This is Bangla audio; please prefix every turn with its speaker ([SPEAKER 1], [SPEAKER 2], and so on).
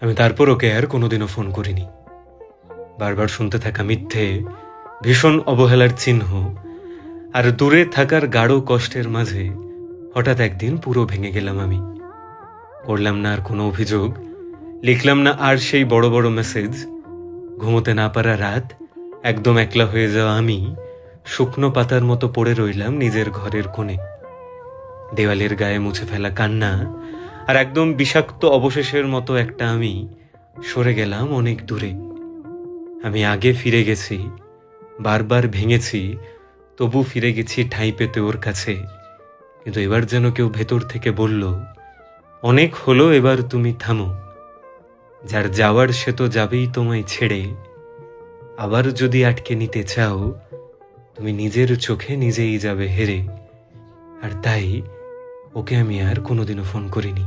[SPEAKER 1] আমি তারপর ওকে আর কোনোদিনও ফোন করিনি। বারবার শুনতে থাকা মিথ্যে, ভীষণ অবহেলার চিহ্ন আর দূরে থাকার গাঢ় কষ্টের মাঝে হঠাৎ একদিন পুরো ভেঙে গেলাম আমি। করলাম না আর কোনো অভিযোগ, লিখলাম না আর সেই বড় বড় মেসেজ। ঘুমোতে না পারা রাত, একদম একলা হয়ে যাওয়া আমি শুকনো পাতার মতো পড়ে রইলাম নিজের ঘরের কোণে। দেওয়ালের গায়ে মুছে ফেলা কান্না আর একদম বিষাক্ত অবশেষের মতো একটা আমি সরে গেলাম অনেক দূরে। আমি আগে ফিরে গেছি, বারবার ভেঙেছি, তবু ফিরে গেছি ঠাঁই পেতে ওর কাছে। কিন্তু এবার যেন কেউ ভেতর থেকে বলল, অনেক হলো, এবার তুমি থামো। যার যাওয়ার সে তো যাবেই তোমায় ছেড়ে। আবার যদি আটকে নিতে চাও, তুমি নিজের চোখে নিজেই যাবে হেরে। আর তাই ওকে আমি আর কোনোদিনও ফোন করিনি।